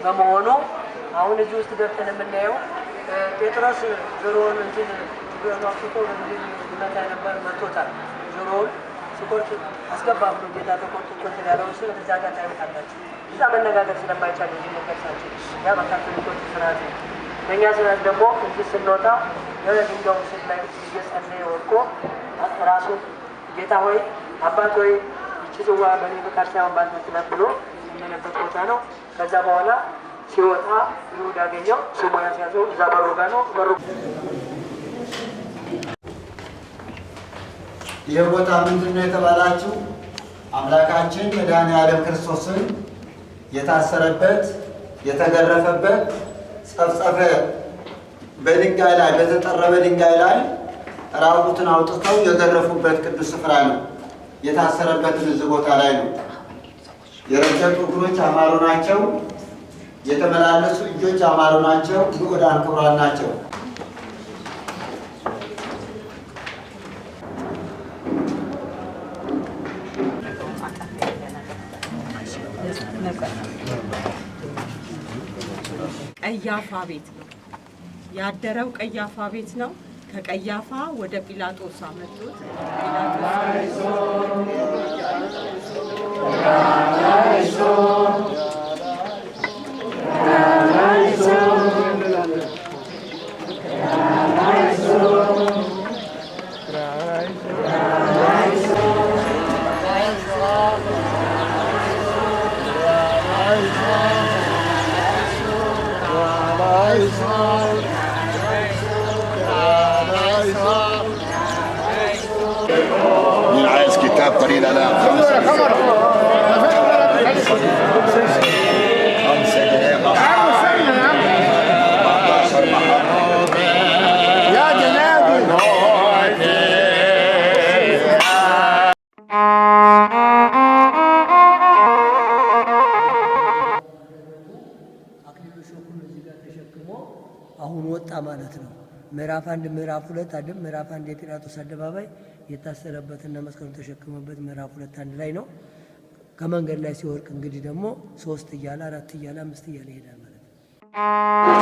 በመሆኑ አሁን እዚህ ውስጥ ገብተን የምናየው ጴጥሮስ ጆሮውን እንትን ጆሮውን አፍቶ ይመታ ነበር፣ መቶታል። ጆሮውን ሲቆርጥ አስገባ ብሎ ጌታ ተቆጥቶ እንትን ያለው እሱ እዛ ጋር ታይታላችሁ። እዛ መነጋገር ስለማይቻል እዚህ መከርሳቸው ያ በካቶሊኮች ስርዓት ነው። በእኛ ስርዓት ደግሞ እዚህ ስንወጣ የድንጋዩ ስር ላይ እየጸለየ ወድቆ ራሱን ጌታ ሆይ አባት ሆይ ይህች ጽዋ በእኔ ፈቃድ ሳይሆን ባንተ ትለፍ ብሎ የሚለበት ቦታ ነው። ከዛ በኋላ ሲወጣ ይሁዳ አገኘው፣ ስሙ ያስያዘው እዛ በሩ ጋር ነው። በሩ ይህ ቦታ ምንድን ነው የተባላችሁ? አምላካችን መድኃኔዓለም ክርስቶስን የታሰረበት የተገረፈበት ጸፍጸፈ በድንጋይ ላይ በተጠረበ ድንጋይ ላይ ራቁትን አውጥተው የገረፉበት ቅዱስ ስፍራ ነው። የታሰረበትን እዚህ ቦታ ላይ ነው። የረገጡ እግሮች አማሩ ናቸው። የተመላለሱ እጆች አማሩ ናቸው። ንዑዳን ክቡራን ናቸው። ቀያፋ ቤት ነው ያደረው። ቀያፋ ቤት ነው። ከቀያፋ ወደ ጲላጦስ አመጡት። مين عايز كتاب قليل لا خمسة يا جنابي አሁን ወጣ ማለት ነው። ምዕራፍ 1 ምዕራፍ 2 አይደል? ምዕራፍ 1 የጲላጦስ አደባባይ የታሰረበትና መስቀሉን ተሸክመበት ምዕራፍ 2 አንድ ላይ ነው። ከመንገድ ላይ ሲወርቅ እንግዲህ ደግሞ 3 እያለ 4 እያለ 5 እያለ ይሄዳል ማለት ነው።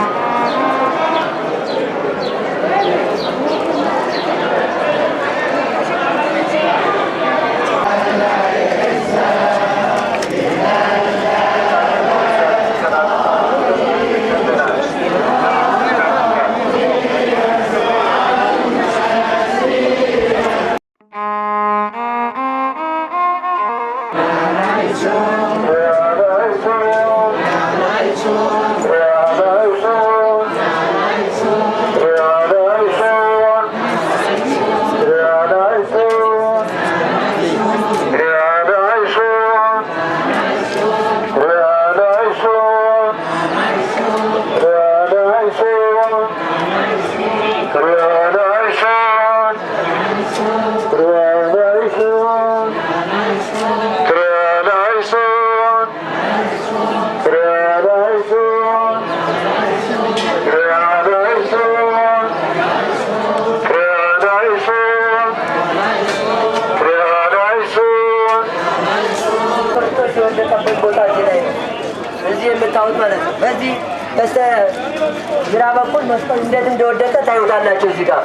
እዚህ የምታዩት ማለት ነው። በዚህ በስተግራ በኩል መስቀል እንዴት እንደወደቀ ታዩታላችሁ። እዚህ ጋር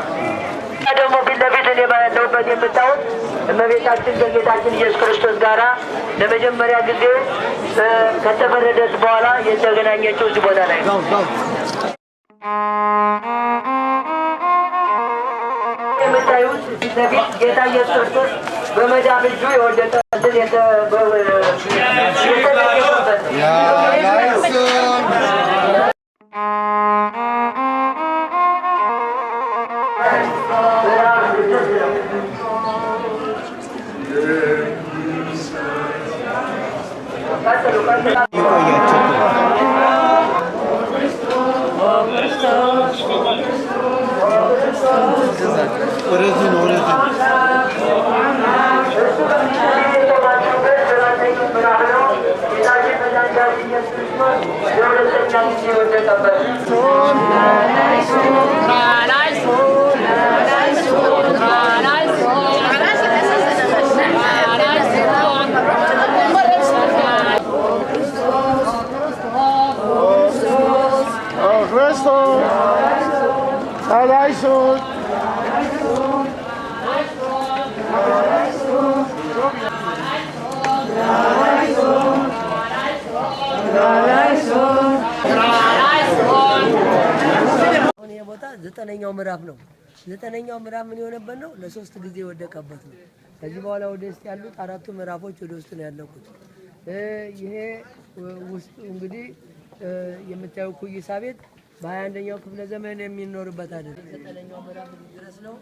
ደግሞ ፊት ለፊት እኔ ባለሁበት የምታዩት እመቤታችን ከጌታችን ኢየሱስ ክርስቶስ ጋራ ለመጀመሪያ ጊዜ ከተፈረደች በኋላ የተገናኘችው እዚህ ቦታ ላይ ነው። የምታዩት ፊት ለፊት ጌታ ኢየሱስ ክርስቶስ በመዳፍ እጁ የወደቀበትን የተለየበት ቦታ ዘጠነኛው ምዕራፍ ነው። ዘጠነኛው ምዕራፍ ምን የሆነበት ነው? ለሶስት ጊዜ የወደቀበት ነው። ከዚህ በኋላ ወደ ውስጥ ያሉት አራቱ ምዕራፎች ወደ ውስጥ ነው ያለቁት። ይሄ ውስጥ እንግዲህ የምታየው ኩይሳ ቤት በ21ኛው ክፍለ ዘመን የሚኖርበት አይደል። ዘጠነኛው ምዕራፍ ድረስ ነው።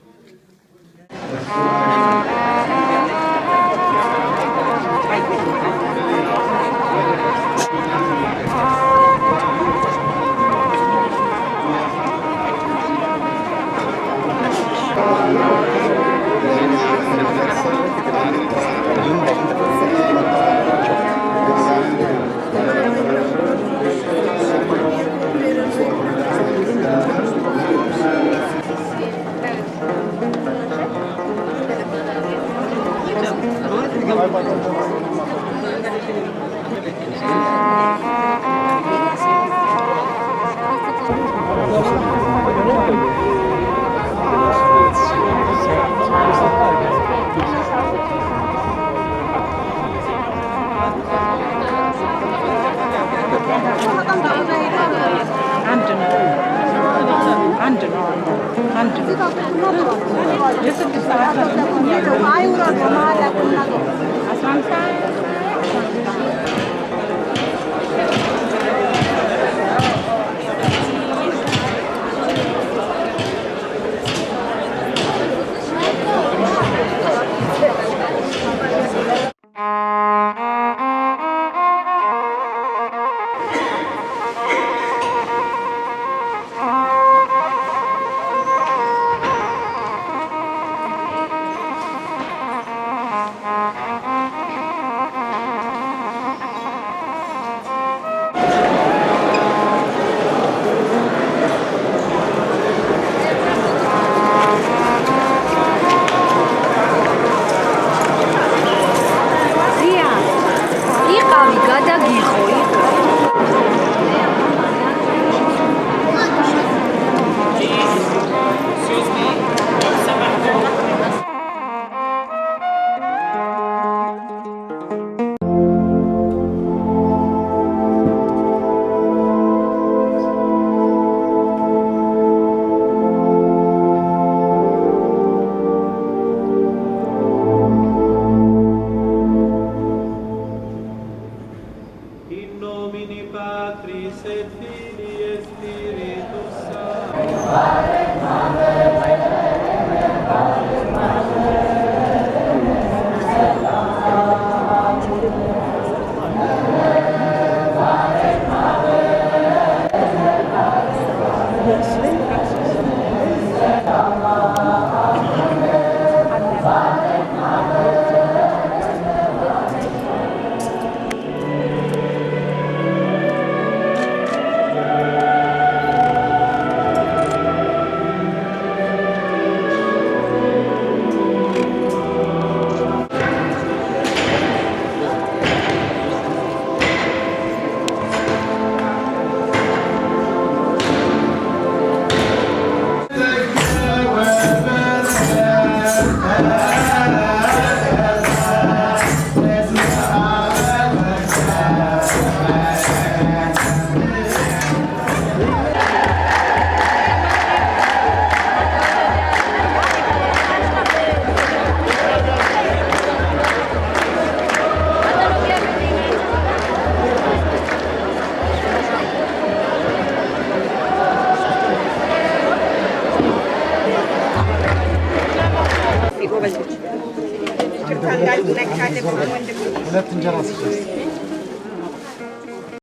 ሁለት እንጀራ